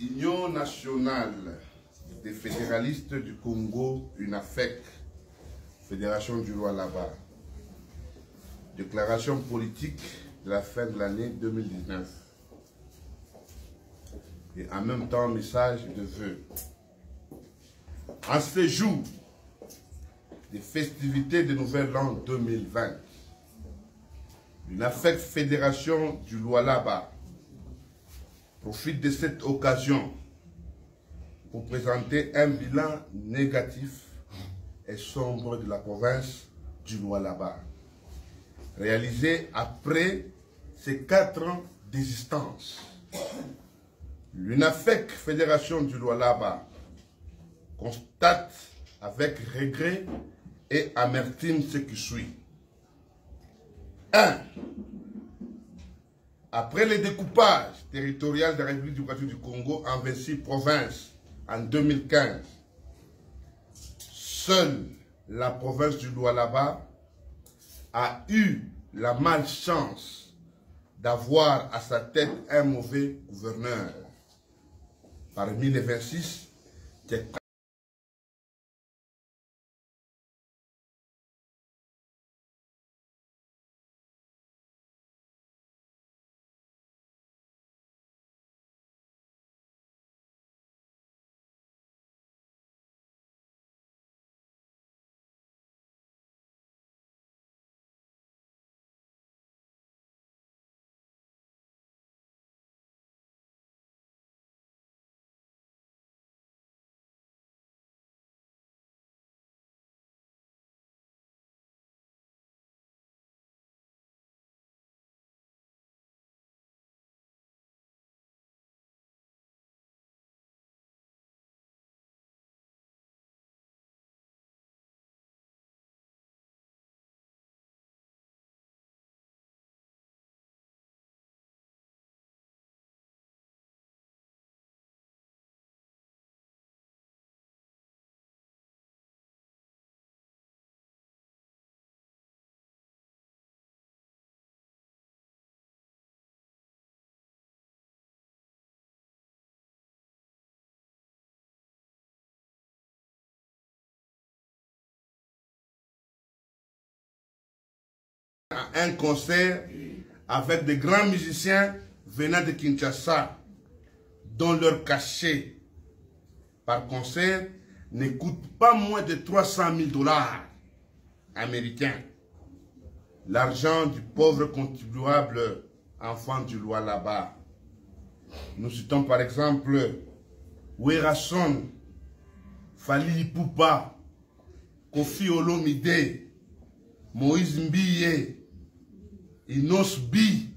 Union nationale des fédéralistes du Congo, UNAFEC, Fédération du Lualaba. Déclaration politique de la fin de l'année 2019. Et en même temps, message de vœux. En ce jour des festivités de Nouvel An 2020, l'UNAFEC Fédération du Lualaba profite de cette occasion pour présenter un bilan négatif et sombre de la province du Lualaba, réalisé après ces 4 ans d'existence. L'UNAFEC Fédération du Lualaba constate avec regret et amertume ce qui suit. 1. Après le découpage territorial de la République démocratique du Congo en 26 provinces en 2015, seule la province du Lualaba a eu la malchance d'avoir à sa tête un mauvais gouverneur. Parmi les 26, un concert avec de grands musiciens venant de Kinshasa, dont leur cachet par concert ne coûte pas moins de 300 000 $ américains. L'argent du pauvre contribuable enfant du Lualaba. Nous citons par exemple Werason, Fali Ipupa, Kofi Olomide, Moïse Mbiye, Inos Bi,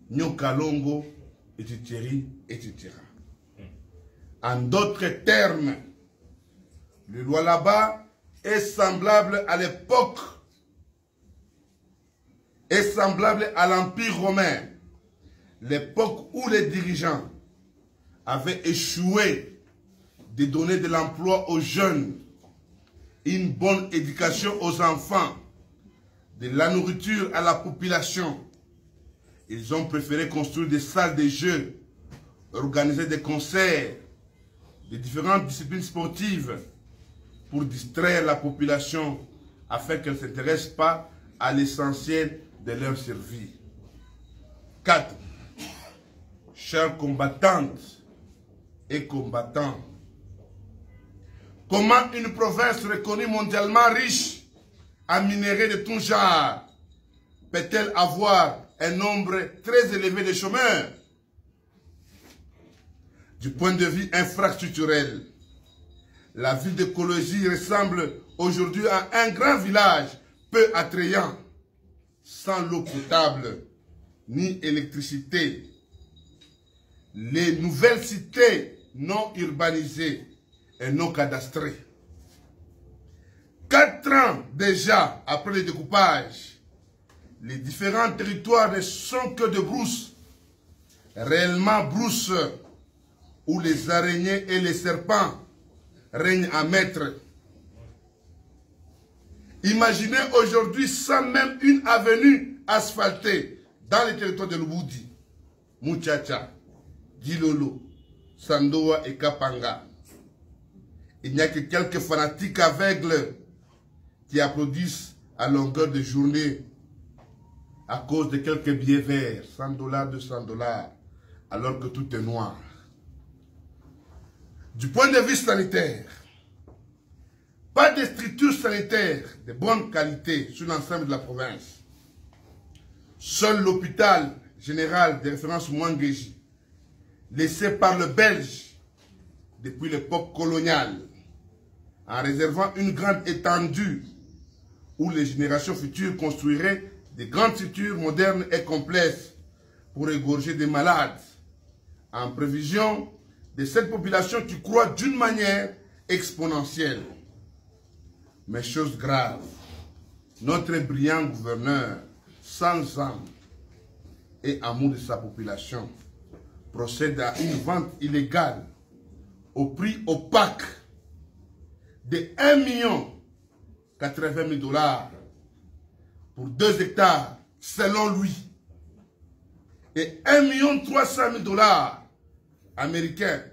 Nyokalongo, etc. En d'autres termes, le Lualaba est semblable à l'époque, est semblable à l'Empire romain, l'époque où les dirigeants avaient échoué de donner de l'emploi aux jeunes, une bonne éducation aux enfants, de la nourriture à la population. Ils ont préféré construire des salles de jeux, organiser des concerts, de différentes disciplines sportives pour distraire la population afin qu'elle ne s'intéresse pas à l'essentiel de leur survie. 4. Chers combattantes et combattants, comment une province reconnue mondialement riche en minerais de tout genre peut-elle avoir un nombre très élevé de chômeurs? Du point de vue infrastructurel, la ville de Kolosi ressemble aujourd'hui à un grand village peu attrayant, sans l'eau potable ni électricité. Les nouvelles cités non urbanisées et non cadastrées. 4 ans déjà après le découpage, les différents territoires ne sont que de brousses, réellement brousses, où les araignées et les serpents règnent en maître. Imaginez aujourd'hui sans même une avenue asphaltée dans les territoires de Lubudi, Muchacha, Gilolo, Sandoa et Kapanga. Il n'y a que quelques fanatiques aveugles qui applaudissent à longueur de journée à cause de quelques billets verts, 100 $, 200 $, alors que tout est noir. Du point de vue sanitaire, pas de structures sanitaires de bonne qualité sur l'ensemble de la province. Seul l'hôpital général de référence Mouangeji, laissé par le Belge depuis l'époque coloniale, en réservant une grande étendue où les générations futures construiraient des grandes structures modernes et complexes pour égorger des malades, en prévision de cette population qui croît d'une manière exponentielle. Mais chose grave, notre brillant gouverneur, sans âme et amour de sa population, procède à une vente illégale au prix opaque de 1,080 000 $ pour 2 hectares selon lui et 1,300 000 $ américains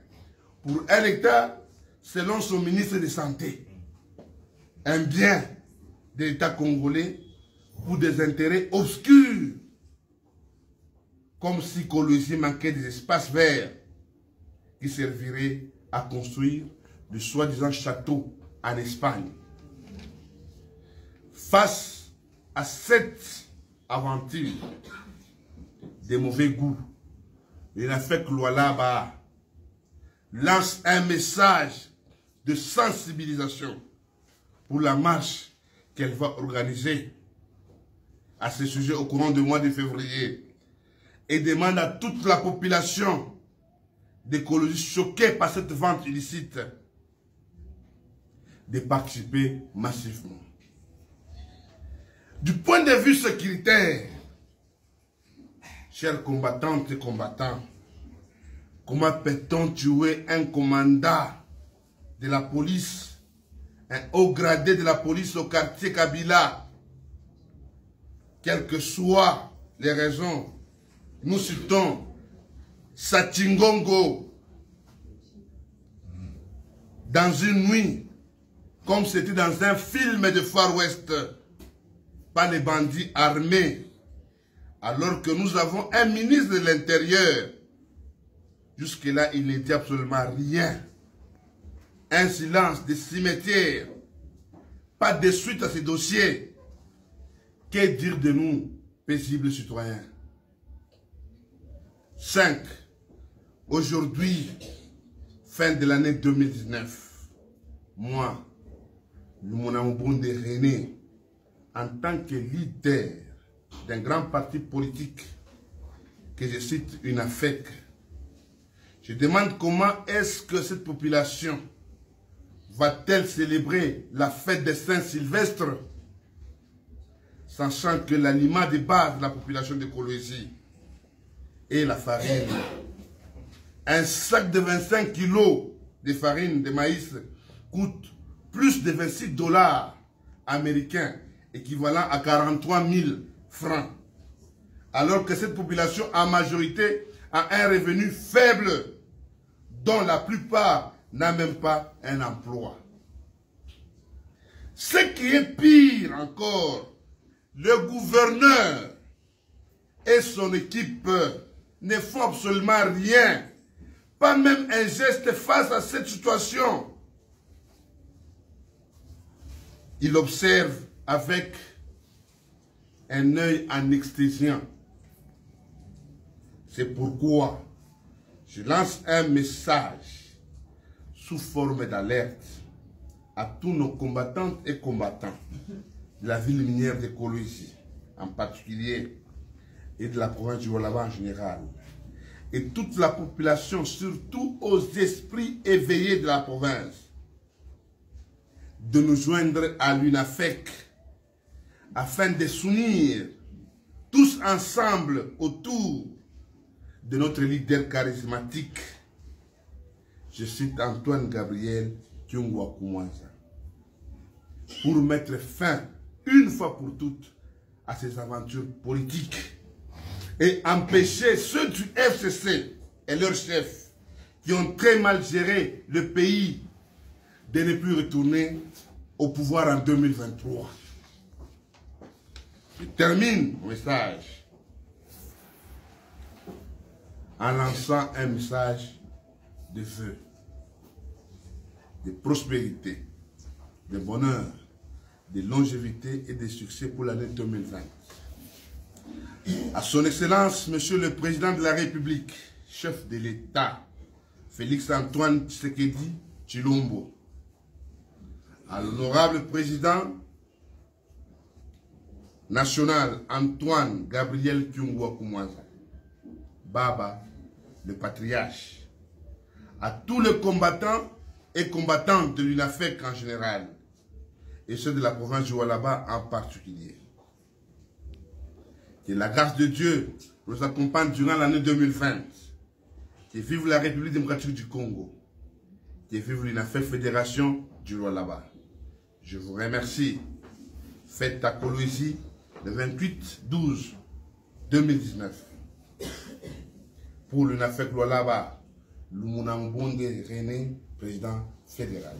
pour 1 hectare selon son ministre de Santé. Un bien de l'État congolais pour des intérêts obscurs, comme si Kolwezi manquait des espaces verts qui serviraient à construire de soi-disant châteaux en Espagne. Face à cette aventure de mauvais goût, l'UNAFEC Lualaba lance un message de sensibilisation pour la marche qu'elle va organiser à ce sujet au courant du mois de février et demande à toute la population d'écologie choquée par cette vente illicite de participer massivement. Du point de vue sécuritaire, chers combattantes et combattants, comment peut-on tuer un commandant de la police, un haut gradé de la police au quartier Kabila, quelles que soient les raisons? Nous citons Satingongo, dans une nuit, comme c'était dans un film de Far West, par les bandits armés, alors que nous avons un ministre de l'Intérieur. Jusque-là, il ne dit absolument rien. Un silence de cimetière, pas de suite à ces dossiers. Que dire de nous, paisibles citoyens? 5. Aujourd'hui, fin de l'année 2019, moi, mon Amoubonde René, en tant que leader d'un grand parti politique, que je cite UNAFEC, je demande comment est-ce que cette population va-t-elle célébrer la fête de Saint-Sylvestre, sachant que l'aliment de base de la population de Kolwezi est la farine. Un sac de 25 kilos de farine de maïs coûte plus de 26 $ américains, équivalent à 43 000 francs. Alors que cette population, en majorité, a un revenu faible, dont la plupart n'a même pas un emploi. Ce qui est pire encore, le gouverneur et son équipe ne font absolument rien, pas même un geste face à cette situation. Il observe avec un œil anesthésiant. C'est pourquoi je lance un message sous forme d'alerte à tous nos combattantes et combattants de la ville minière de Kolwezi en particulier et de la province du Lualaba en général, et toute la population, surtout aux esprits éveillés de la province, de nous joindre à l'UNAFEC afin de s'unir tous ensemble autour de notre leader charismatique, je cite Antoine Gabriel Tiongwa Koumanza, pour mettre fin une fois pour toutes à ces aventures politiques et empêcher ceux du FCC et leurs chefs qui ont très mal géré le pays de ne plus retourner au pouvoir en 2023. Je termine mon message en lançant un message de vœux, de prospérité, de bonheur, de longévité et de succès pour l'année 2020. À son Excellence, Monsieur le Président de la République, chef de l'État, Félix Antoine Tshisekedi Tshilombo, à l'honorable Président national Antoine Gabriel Kyungwa Kumwaza, Baba, le patriarche, à tous les combattants et combattantes de l'UNAFEC en général, et ceux de la province du Lualaba en particulier. Que la grâce de Dieu nous accompagne durant l'année 2020. Que vive la République démocratique du Congo. Que vive l'UNAFEC Fédération du Lualaba. Je vous remercie. Faites à Kolwezi le 28-12-2019. Pour l'UNAFEC Lualaba, Lumuna Mbonde René, président fédéral.